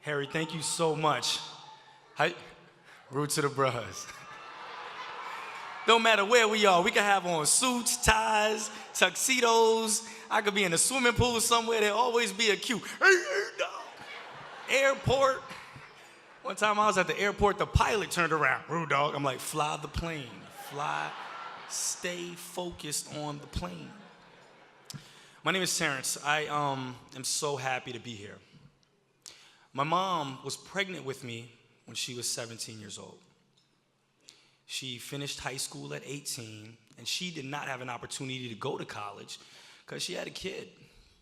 Harry, thank you so much. Hi, root to the bros. Don't matter where we are, we can have on suits, ties, tuxedos. I could be in a swimming pool somewhere, there'll always be a queue. Airport. One time I was at the airport, the pilot turned around. Rude dog. I'm like, fly the plane. Fly, stay focused on the plane. My name is Terrence. I am so happy to be here. My mom was pregnant with me when she was 17 years old. She finished high school at 18, and she did not have an opportunity to go to college because she had a kid.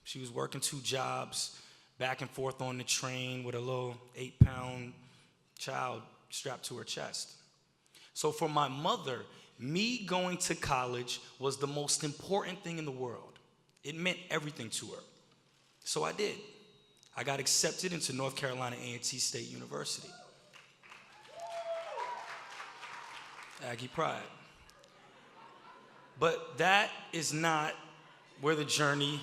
She was working 2 jobs, back and forth on the train with a little 8-pound child strapped to her chest. So for my mother, me going to college was the most important thing in the world. It meant everything to her. So I did. I got accepted into North Carolina A&T State University. Aggie pride. But that is not where the journey,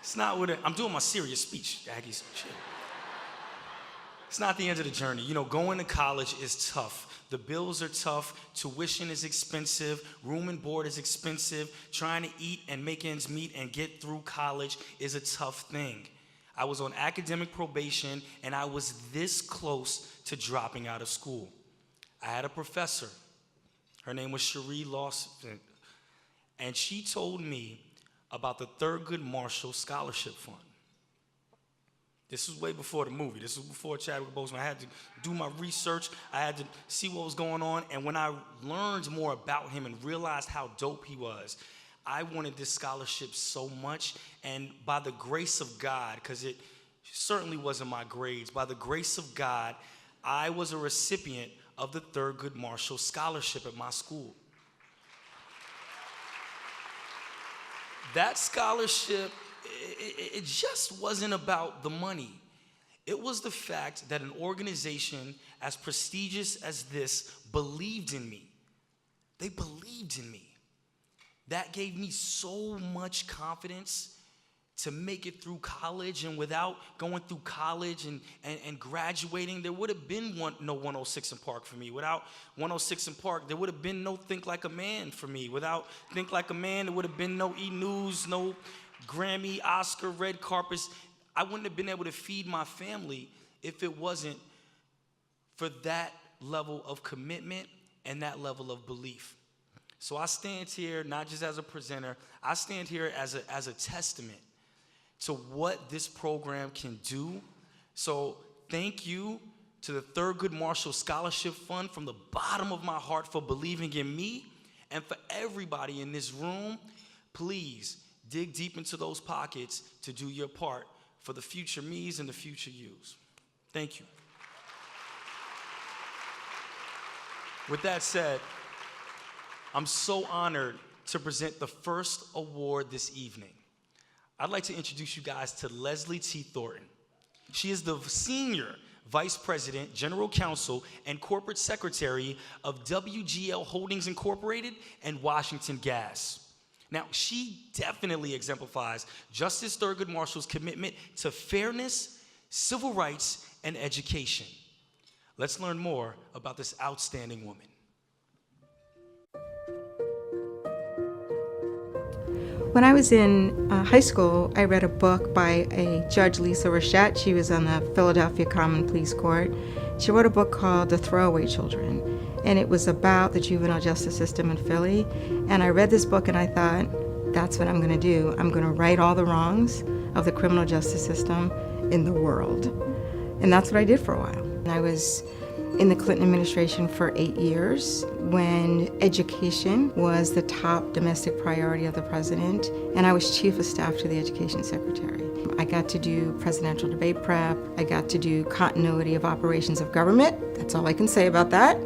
it's not where I'm doing my serious speech, Aggie's shit. It's not the end of the journey. You know, going to college is tough. The bills are tough, tuition is expensive, room and board is expensive, trying to eat and make ends meet and get through college is a tough thing. I was on academic probation and I was this close to dropping out of school. I had a professor, her name was Cherie Lawson, and she told me about the Thurgood Marshall Scholarship Fund. This was way before the movie. This was before Chadwick Boseman. I had to do my research. I had to see what was going on. And when I learned more about him and realized how dope he was, I wanted this scholarship so much. And by the grace of God, because it certainly wasn't my grades, by the grace of God, I was a recipient of the Thurgood Marshall Scholarship at my school. That scholarship, it just wasn't about the money. It was the fact that an organization as prestigious as this believed in me. They believed in me. That gave me so much confidence to make it through college, and without going through college and graduating, there would have been no 106 in Park for me. Without 106 in Park, there would have been no Think Like a Man for me. Without Think Like a Man, there would have been no E! News, no Grammy, Oscar, red carpets. I wouldn't have been able to feed my family if it wasn't for that level of commitment and that level of belief. So I stand here not just as a presenter, I stand here as a testament to what this program can do. So thank you to the Thurgood Marshall Scholarship Fund from the bottom of my heart for believing in me, and for everybody in this room, please dig deep into those pockets to do your part for the future me's and the future you's. Thank you. With that said, I'm so honored to present the first award this evening. I'd like to introduce you guys to Leslie T. Thornton. She is the Senior Vice President, General Counsel, and Corporate Secretary of WGL Holdings Incorporated and Washington Gas. Now, she definitely exemplifies Justice Thurgood Marshall's commitment to fairness, civil rights, and education. Let's learn more about this outstanding woman. When I was in high school, I read a book by a Judge Lisa Rachette. She was on the Philadelphia Common Pleas Court. She wrote a book called The Throwaway Children, and it was about the juvenile justice system in Philly. And I read this book and I thought, that's what I'm going to do. I'm going to right all the wrongs of the criminal justice system in the world. And that's what I did for a while. And I was in the Clinton administration for 8 years when education was the top domestic priority of the president, and I was chief of staff to the education secretary. I got to do presidential debate prep. I got to do continuity of operations of government. That's all I can say about that.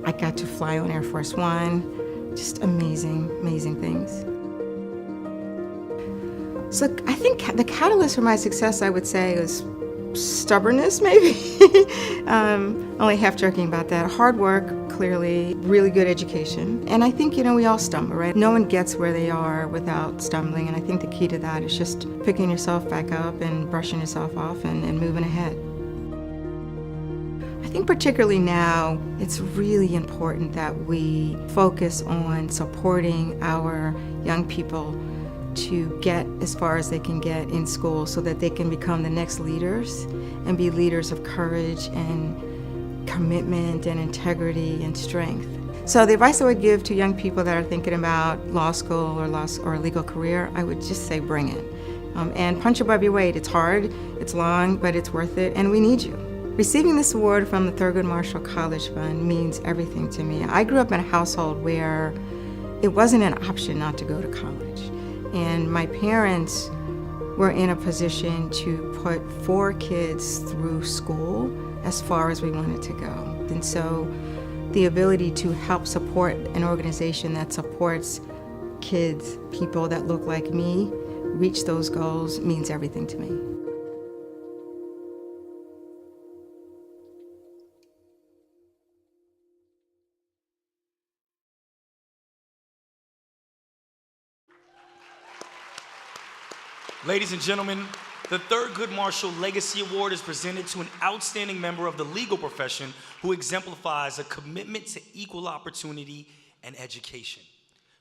I got to fly on Air Force One. Just amazing, amazing things. So I think the catalyst for my success, I would say, was stubbornness, maybe. Only half joking about that. Hard work, clearly, really good education. And I think, we all stumble, right? No one gets where they are without stumbling. And I think the key to that is just picking yourself back up and brushing yourself off and moving ahead. I think particularly now, it's really important that we focus on supporting our young people to get as far as they can get in school so that they can become the next leaders and be leaders of courage and commitment and integrity and strength. So the advice I would give to young people that are thinking about law school or a legal career, I would just say bring it. And punch above your weight. It's hard, it's long, but it's worth it, and we need you. Receiving this award from the Thurgood Marshall College Fund means everything to me. I grew up in a household where it wasn't an option not to go to college. And my parents were in a position to put 4 kids through school as far as we wanted to go. And so the ability to help support an organization that supports kids, people that look like me, reach those goals means everything to me. Ladies and gentlemen, the Thurgood Marshall Legacy Award is presented to an outstanding member of the legal profession who exemplifies a commitment to equal opportunity and education.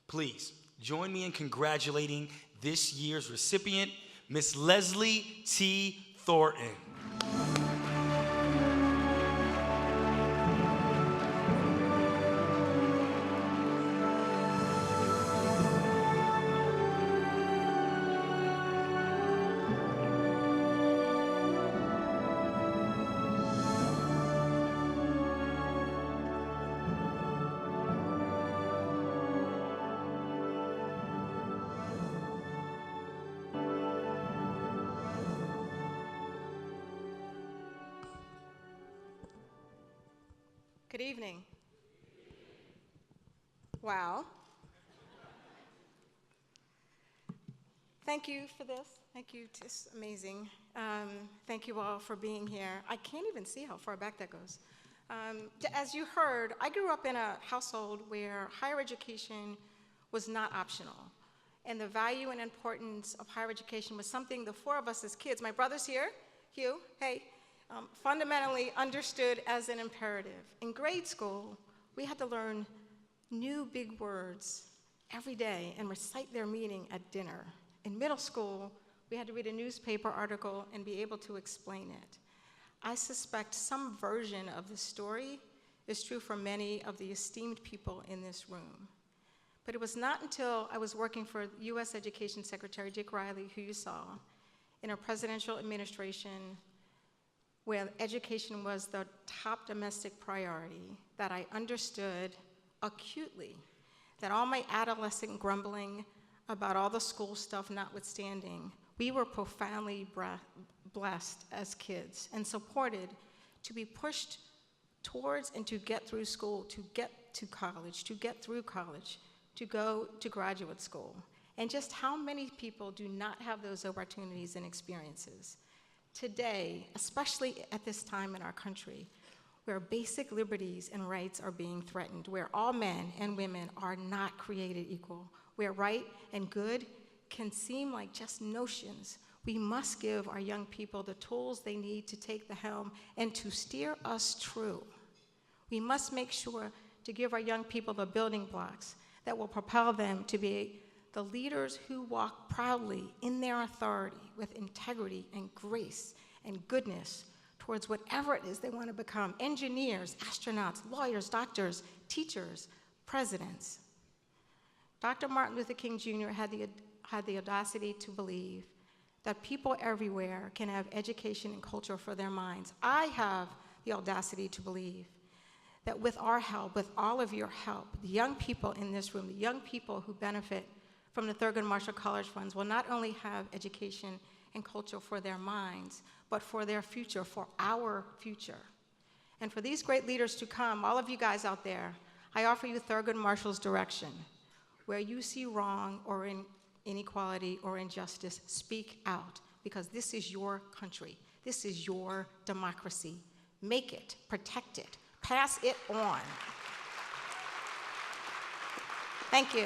Please join me in congratulating this year's recipient, Miss Leslie T. Thornton. Good evening. Wow. Thank you for this. Thank you. It's amazing. Thank you all for being here. I can't even see how far back that goes. As you heard, I grew up in a household where higher education was not optional. And the value and importance of higher education was something the 4 of us as kids, my brother's here, Hugh, hey, fundamentally understood as an imperative. In grade school, we had to learn new big words every day and recite their meaning at dinner. In middle school, we had to read a newspaper article and be able to explain it. I suspect some version of this story is true for many of the esteemed people in this room. But it was not until I was working for U.S. Education Secretary Dick Riley, who you saw, in a presidential administration where education was the top domestic priority, that I understood acutely that all my adolescent grumbling about all the school stuff notwithstanding, we were profoundly blessed as kids and supported to be pushed towards and to get through school, to get to college, to get through college, to go to graduate school. And just how many people do not have those opportunities and experiences? Today, especially at this time in our country, where basic liberties and rights are being threatened, where all men and women are not created equal, where right and good can seem like just notions, we must give our young people the tools they need to take the helm and to steer us true. We must make sure to give our young people the building blocks that will propel them to be the leaders who walk proudly in their authority with integrity and grace and goodness towards whatever it is they want to become: engineers, astronauts, lawyers, doctors, teachers, presidents. Dr. Martin Luther King Jr. had the audacity to believe that people everywhere can have education and culture for their minds. I have the audacity to believe that with our help, with all of your help, the young people in this room, the young people who benefit from the Thurgood Marshall College Funds will not only have education and culture for their minds, but for their future, for our future. And for these great leaders to come, all of you guys out there, I offer you Thurgood Marshall's direction. Where you see wrong or inequality or injustice, speak out, because this is your country. This is your democracy. Make it, protect it, pass it on. Thank you.